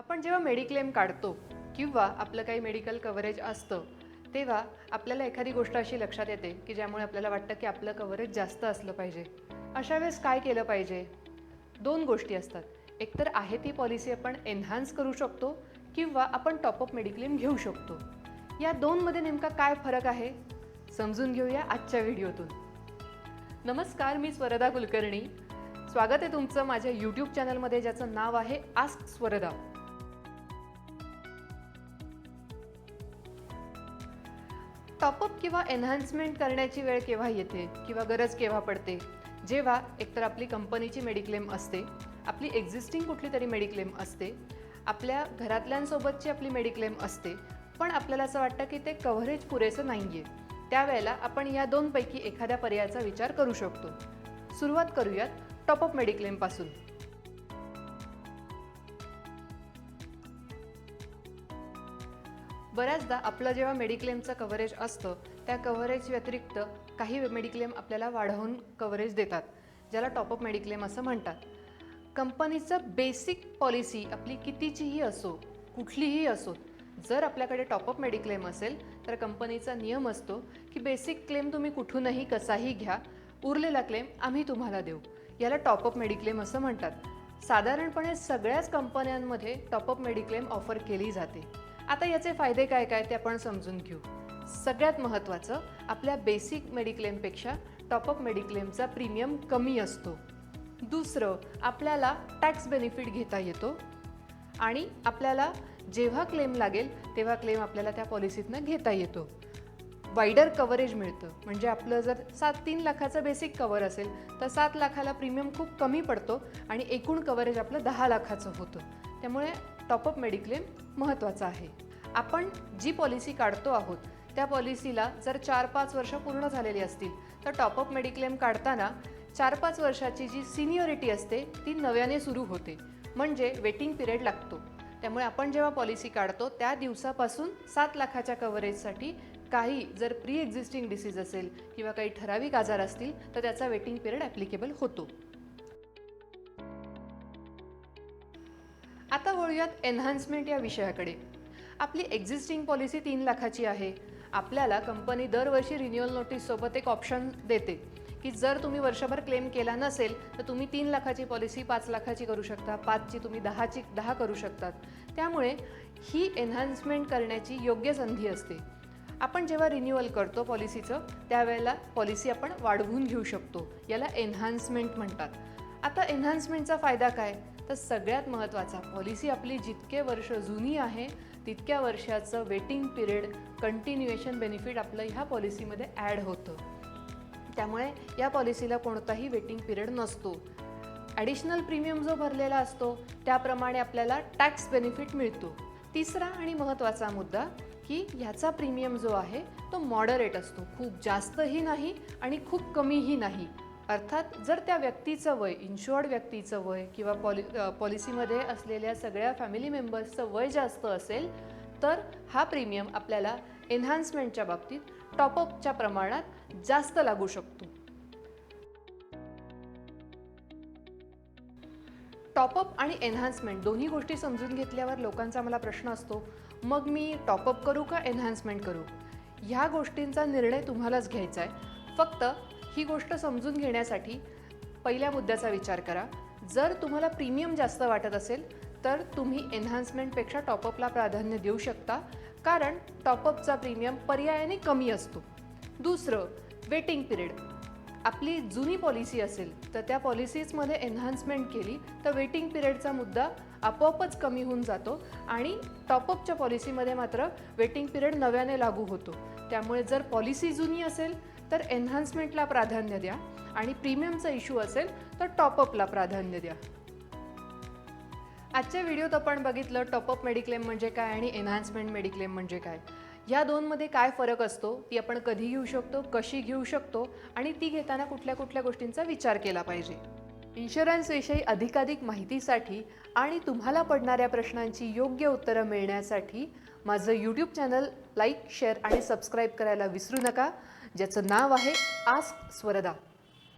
आपण जेव्हा मेडिक्लेम काढतो किंवा आपलं काही मेडिकल कव्हरेज असतं तेव्हा आपल्याला एखादी गोष्ट अशी लक्षात येते की ज्यामुळे आपल्याला वाटतं की आपलं कव्हरेज जास्त असलं पाहिजे. अशा वेळेस काय केलं पाहिजे? दोन गोष्टी असतात. एकतर आहे ती पॉलिसी आपण एन्हान्स करू शकतो किंवा आपण टॉपअप मेडिक्लेम घेऊ शकतो. या दोनमध्ये नेमका काय फरक आहे समजून घेऊया आजच्या व्हिडिओतून. नमस्कार, मी स्वरदा कुलकर्णी. स्वागत आहे तुमचं माझ्या यूट्यूब चॅनलमध्ये ज्याचं नाव आहे आस्क स्वरदा. टॉपअप किंवा एन्हान्समेंट करण्याची वेळ केव्हा येते किंवा गरज केव्हा पडते? जेव्हा एकतर आपली कंपनीची मेडिक्लेम असते, आपली एक्झिस्टिंग कुठली तरी मेडिक्लेम असते, आपल्या घरातल्यांसोबतची आपली मेडिक्लेम असते, पण आपल्याला असं वाटतं की ते कव्हरेज पुरेसं नाही आहे. त्यावेळेला आपण या दोनपैकी एखाद्या पर्यायाचा विचार करू शकतो. सुरुवात करूयात टॉपअप मेडिक्लेमपासून. बऱ्याचदा आपलं जेव्हा मेडिक्लेमचं कव्हरेज असतं त्या कव्हरेज व्यतिरिक्त काही मेडिक्लेम आपल्याला वाढवून कव्हरेज देतात, ज्याला टॉपअप मेडिक्लेम असं म्हणतात. कंपनीचं बेसिक पॉलिसी आपली कितीचीही असो, कुठलीही असो, जर आपल्याकडे टॉपअप मेडिक्लेम असेल तर कंपनीचा नियम असतो की बेसिक क्लेम तुम्ही कुठूनही कसाही घ्या, उरलेला क्लेम आम्ही तुम्हाला देऊ. याला टॉपअप मेडिक्लेम असं म्हणतात. साधारणपणे सगळ्याच कंपन्यांमध्ये टॉपअप मेडिक्लेम ऑफर केली जाते. आता याचे फायदे काय काय ते आपण समजून घेऊ. सगळ्यात महत्त्वाचं, आपल्या बेसिक मेडिक्लेमपेक्षा टॉपअप मेडिक्लेमचा प्रीमियम कमी असतो. दुसरं, आपल्याला टॅक्स बेनिफिट घेता येतो आणि आपल्याला जेव्हा क्लेम लागेल तेव्हा क्लेम आपल्याला त्या पॉलिसीतनं घेता येतो. वाईडर कव्हरेज मिळतं, म्हणजे आपलं जर 3 लाखाचं बेसिक कव्हर असेल तर 7 लाखाला प्रीमियम खूप कमी पडतो आणि एकूण कव्हरेज आपलं 10 लाखाचं होतं. त्यामुळे टॉपअप मेडिक्लेम महत्त्वाचा आहे. आपण जी पॉलिसी काढतो आहोत त्या पॉलिसीला जर 4-5 वर्ष पूर्ण झालेली असतील तर टॉपअप मेडिक्लेम काढताना 4-5 वर्षाची जी सिनियरिटी असते ती नव्याने सुरू होते, म्हणजे वेटिंग पिरियड लागतो. त्यामुळे आपण जेव्हा पॉलिसी काढतो त्या दिवसापासून 7 लाखाच्या कव्हरेजसाठी काही जर प्री एक्झिस्टिंग डिसीज असेल किंवा काही ठराविक आजार असतील तर त्याचा वेटिंग पिरियड ॲप्लिकेबल होतो. आता वळूयात एन्हान्समेंट या विषयाकडे. आपली एक्झिस्टिंग पॉलिसी 3 लाखाची आहे. आपल्याला कंपनी दरवर्षी रिन्युअल नोटीससोबत एक ऑप्शन देते की जर तुम्ही वर्षभर क्लेम केला नसेल तर तुम्ही 3 लाखाची पॉलिसी 5 लाखाची करू शकता, 5ची तुम्ही 10 करू शकतात. त्यामुळे ही एन्हान्समेंट करण्याची योग्य संधी असते. आपण जेव्हा रिन्युअल करतो पॉलिसीचं त्यावेळेला पॉलिसी आपण वाढवून घेऊ शकतो. याला एन्हान्समेंट म्हणतात. आता एन्हान्समेंटचा फायदा काय? तर सगळ्यात महत्त्वाचा, पॉलिसी आपली जितके वर्ष जुनी आहे तितक्या वर्षाचं वेटिंग पिरियड, कंटिन्युएशन बेनिफिट आपलं ह्या पॉलिसीमध्ये ॲड होतं. त्यामुळे या पॉलिसीला कोणताही वेटिंग पिरियड नसतो. ॲडिशनल प्रीमियम जो भरलेला असतो त्याप्रमाणे आपल्याला टॅक्स बेनिफिट मिळतो. तिसरा आणि महत्त्वाचा मुद्दा की ह्याचा प्रीमियम जो आहे तो मॉडरेट असतो. खूप जास्तही नाही आणि खूप कमीही नाही. अर्थात जर त्या व्यक्तीचं वय, इन्शुअर्ड व्यक्तीचं वय किंवा पॉलिसीमध्ये असलेल्या सगळ्या फॅमिली मेंबर्सचं वय जास्त असेल तर हा प्रीमियम आपल्याला एन्हान्समेंटच्या बाबतीत टॉपअपच्या प्रमाणात जास्त लागू शकतो. टॉपअप आणि एन्हान्समेंट दोन्ही गोष्टी समजून घेतल्यावर लोकांचा मला प्रश्न असतो, मग मी टॉपअप करू का एन्हान्समेंट करू? ह्या गोष्टींचा निर्णय तुम्हालाच घ्यायचा आहे. फक्त ही गोष्ट समजून घेण्यासाठी पहिल्या मुद्द्याचा विचार करा. जर तुम्हाला प्रीमियम जास्त वाटत असेल तर तुम्ही एन्हान्समेंटपेक्षा टॉपअपला प्राधान्य देऊ शकता, कारण टॉपअपचा प्रीमियम पर्यायाने कमी असतो. दुसरं, वेटिंग पिरियड. आपली जुनी पॉलिसी असेल तर त्या पॉलिसीजमध्ये एन्हान्समेंट केली तर वेटिंग पिरियडचा मुद्दा आपोआपच कमी होऊन जातो आणि टॉपअपच्या पॉलिसीमध्ये मात्र वेटिंग पिरियड नव्याने लागू होतो. त्यामुळे जर पॉलिसी जुनी असेल तर एन्हान्समेंटला प्राधान्य द्या आणि प्रीमियमचा इश्यू असेल तर टॉपअपला प्राधान्य द्या. आजच्या व्हिडिओत आपण बघितलं टॉपअप मेडिक्लेम म्हणजे काय आणि एन्हान्समेंट मेडिक्लेम म्हणजे काय. या दोनमध्ये काय फरक असतो, ती आपण कधी घेऊ शकतो, कशी घेऊ शकतो आणि ती घेताना कुठल्या कुठल्या गोष्टींचा विचार केला पाहिजे. इन्शुरन्सविषयी अधिकाधिक माहितीसाठी आणि तुम्हाला पडणाऱ्या प्रश्नांची योग्य उत्तरं मिळण्यासाठी माझं यूट्यूब चॅनल लाईक, शेअर आणि सबस्क्राईब करायला विसरू नका, ज्याचं नाव आहे आस्क स्वरदा.